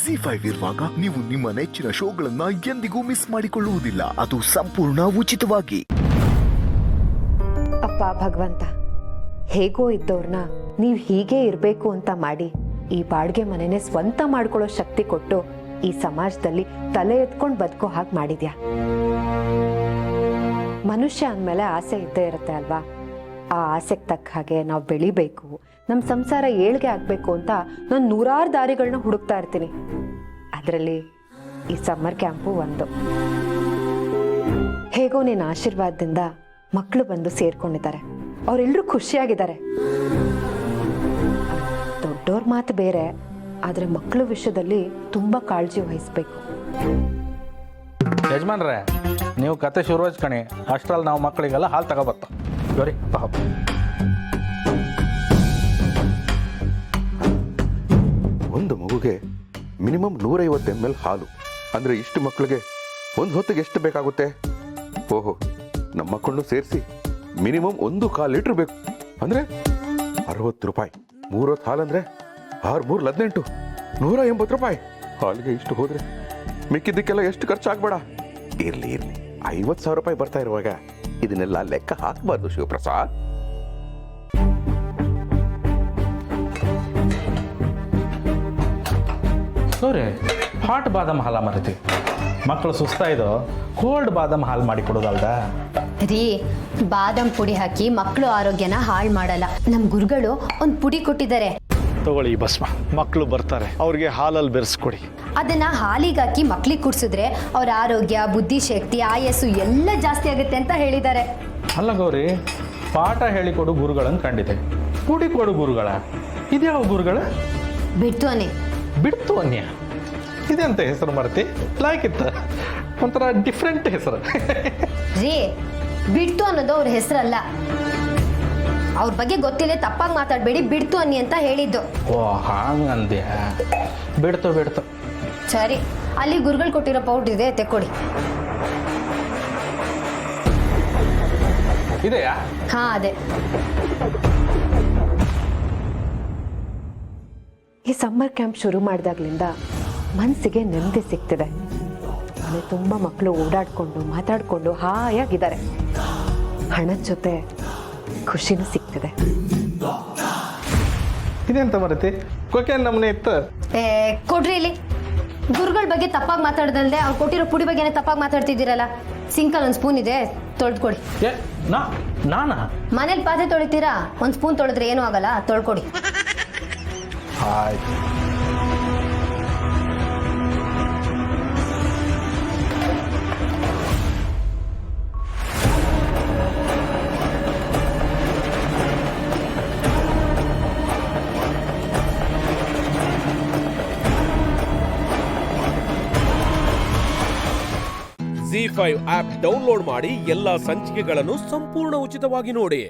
ZEE5 ಇರುವಾಗ ನೀವು ನಿಮ್ಮ ನೆಚ್ಚಿನ ಶೋಗಳನ್ನ ಎಂದಿಗೂ ಮಿಸ್ ಮಾಡಿಕೊಳ್ಳುವುದಿಲ್ಲ. ಅದು ಸಂಪೂರ್ಣ ಉಚಿತವಾಗಿ. ಅಪ್ಪ ಭಗವಂತ, ಹೇಗೋ ಇದ್ದವ್ರನ್ನ ನೀವು ಹೀಗೆ ಇರಬೇಕು ಅಂತ ಮಾಡಿ ಈ ಬಾಡಿಗೆ ಮನೆನೇ ಸ್ವಂತ ಮಾಡ್ಕೊಳ್ಳೋ ಶಕ್ತಿ ಕೊಟ್ಟು ಈ ಸಮಾಜದಲ್ಲಿ ತಲೆ ಎತ್ಕೊಂಡು ಬದುಕೋ ಹಾಗೆ ಮಾಡಿದ್ಯಾ. ಮನುಷ್ಯ ಅಂದಮೇಲೆ ಆಸೆ ಇದ್ದೇ ಇರುತ್ತೆ ಅಲ್ವಾ? ಆ ಆಸೆಗೆ ತಕ್ಕ ಹಾಗೆ ನಾವು ಬೆಳಿಬೇಕು, ನಮ್ಮ ಸಂಸಾರ ಏಳ್ಗೆ ಆಗಬೇಕು ಅಂತ ನಾನು ನೂರಾರು ದಾರಿಗಳನ್ನ ಹುಡುಕ್ತಾ ಇರ್ತೀನಿ. ಅದರಲ್ಲಿ ಈ ಸಮ್ಮರ್ ಕ್ಯಾಂಪು ಒಂದು. ಹೇಗೋ ನಿನ್ನ ಆಶೀರ್ವಾದದಿಂದ ಮಕ್ಕಳು ಬಂದು ಸೇರ್ಕೊಂಡಿದ್ದಾರೆ, ಅವರೆಲ್ಲರೂ ಖುಷಿಯಾಗಿದ್ದಾರೆ. ದೊಡ್ಡವ್ರ ಮಾತು ಬೇರೆ, ಆದರೆ ಮಕ್ಕಳ ವಿಷಯದಲ್ಲಿ ತುಂಬ ಕಾಳಜಿ ವಹಿಸ್ಬೇಕು. ಯಜಮಾನ್ರೆ, ನೀವು ಕತೆ ಶುರು ಹಚ್ಕಣಿ, ಅಷ್ಟರಲ್ಲಿ ನಾವು ಮಕ್ಕಳಿಗೆಲ್ಲ ಹಾಲು ತಗೋಬತ್ತ ಗೌರಿ ಪಾಪ. ಒಂದು ಮಗುಗೆ ಮಿನಿಮಮ್ 150 ml ಹಾಲು ಅಂದರೆ ಇಷ್ಟು ಮಕ್ಕಳಿಗೆ ಒಂದು ಹೊತ್ತಿಗೆ ಎಷ್ಟು ಬೇಕಾಗುತ್ತೆ? ಓಹೋ, ನಮ್ಮ ಮಕ್ಕಳನ್ನು ಸೇರಿಸಿ ಮಿನಿಮಮ್ 1/4 ಲೀಟ್ರ್ ಬೇಕು. ಅಂದರೆ 60 ರೂಪಾಯಿ. 3 ಹೊತ್ತು ಹಾಲಂದರೆ 6 3 18 180 ರೂಪಾಯಿ. ಹಾಲಿಗೆ ಇಷ್ಟು ಹೋದರೆ ಮಿಕ್ಕಿದ್ದಕ್ಕೆಲ್ಲ ಎಷ್ಟು ಖರ್ಚಾಗಬೇಡ. ಇರಲಿ 50,000 ರೂಪಾಯಿ ಬರ್ತಾ ಇರುವಾಗ ಇದನ್ನೆಲ್ಲ ಲೆಕ್ಕ ಹಾಕಬಾರ್ದು ಶಿವಪ್ರಸಾದ್. ಸೋರಿ, ಹಾಟ್ ಬಾದಾಮ್ ಹಾಲ ಮರಿತಿ. ಮಕ್ಕಳು ಸುಸ್ತಾಯಿದ್ದು ಕೋಲ್ಡ್ ಬಾದಾಮ್ ಹಾಲು ಮಾಡಿ ಕೊಡೋದಲ್ದ ರೀ. ಬಾದಾಮ್ ಪುಡಿ ಹಾಕಿ ಮಕ್ಕಳು ಆರೋಗ್ಯನ ಹಾಳು ಮಾಡಲ್ಲ. ನಮ್ಮ ಗುರುಗಳು ಒಂದು ಪುಡಿ ಕೊಟ್ಟಿದ್ದಾರೆ, ತಗೊಳ್ಳಿ ಈ ಭಸ್ಮ. ಮಕ್ಕಳು ಬರ್ತಾರೆ, ಅವ್ರಿಗೆ ಹಾಲಲ್ಲಿ ಬೆರೆಸ್ಕೊಡಿ. ಅದನ್ನ ಹಾಲಿಗೆ ಹಾಕಿ ಮಕ್ಳಿಗೆ ಕುಡಿಸಿದ್ರೆ ಅವ್ರ ಆರೋಗ್ಯ, ಬುದ್ಧಿಶಕ್ತಿ, ಆಯಸ್ಸು ಎಲ್ಲ ಜಾಸ್ತಿ ಆಗುತ್ತೆ ಅಂತ ಹೇಳಿದ್ದಾರೆ. ಅಲ್ಲ ಗೌರಿ, ಪಾಠ ಹೇಳಿಕೊಡು ಗುರುಗಳನ್ನು ಕಂಡಿದೆ, ಪುಡಿ ಕೊಡು ಗುರುಗಳ. ಇದ್ಯಾವ ಗುರುಗಳ? ಬಿಡ್ತೋನೆ. ಬಿಡ್ತು ಅನ್ಯ ಇದೆಂತ ಹೆಸರು ಮರ್ತಿ? ಲಾಯ್ಕಿತ್ತ ಒಂಥರ ಡಿಫ್ರೆಂಟ್ ಹೆಸರು. ರೀ, ಬಿಡ್ತು ಅನ್ನೋದು ಅವ್ರ ಹೆಸರಲ್ಲ. ಅವ್ರ ಬಗ್ಗೆ ಗೊತ್ತಿಲ್ಲ, ತಪ್ಪಾಗಿ ಮಾತಾಡಬೇಡಿ. ಬಿಡ್ತು ಅನ್ನಿ ಅಂತ ಹೇಳಿದ್ದು. ಓ ಹಾಂಗಂದ್ಯ. ಬಿಡ್ತು ಬಿಡ್ತು. ಸರಿ, ಅಲ್ಲಿ ಗುರುಗಳು ಕೊಟ್ಟಿರೋ ಪೌಡ್ರ್ ಇದೆ, ತೆಕ್ಕೊಡಿ. ಇದೆಯಾ? ಹಾ, ಅದೇ. ಈ ಸಮ್ಮರ್ ಕ್ಯಾಂಪ್ ಶುರು ಮಾಡಿದಾಗ್ಲಿಂದ ಮನಸ್ಸಿಗೆ ನೆಮ್ಮದಿ ಸಿಗ್ತಿದೆ. ಮನೆ ತುಂಬ ಮಕ್ಕಳು ಓಡಾಡಿಕೊಂಡು ಮಾತಾಡಿಕೊಂಡು ಹಾಯಾಗಿದ್ದಾರೆ. ಹಣದ ಜೊತೆ ಖುಷಿನೂ ಸಿಗ್ತಿದೆ. ಇದೆಂತ ಮರತಿ? ಕೊಕೆ ನಮ್ಮನೆ ಇತ್ತು. ಕೊಡ್ರಿ ಇಲ್ಲಿ. ಗುರುಗಳ ಬಗ್ಗೆ ತಪ್ಪಾಗಿ ಮಾತಾಡ್ದಲ್ದೆ ಅವ್ರು ಕೊಟ್ಟಿರೋ ಪುಡಿ ಬಗ್ಗೆನೇ ತಪ್ಪಾಗಿ ಮಾತಾಡ್ತಿದ್ದೀರಲ್ಲ. ಸಿಂಕಲ್ ಒಂದು ಸ್ಪೂನ್ ಇದೆ, ತೊಳೆದ್ಕೊಡಿ. ನಾನಾ? ಮನೇಲಿ ಪಾತ್ರೆ ತೊಳಿತೀರಾ? ಒಂದು ಸ್ಪೂನ್ ತೊಳೆದ್ರೆ ಏನೂ ಆಗಲ್ಲ, ತೊಳ್ಕೊಡಿ. ಆಯ್ತು. ZEE5 ಆಪ್ ಡೌನ್ಲೋಡ್ ಮಾಡಿ ಎಲ್ಲಾ ಸಂಚಿಕೆಗಳನ್ನು ಸಂಪೂರ್ಣ ಉಚಿತವಾಗಿ ನೋಡಿ.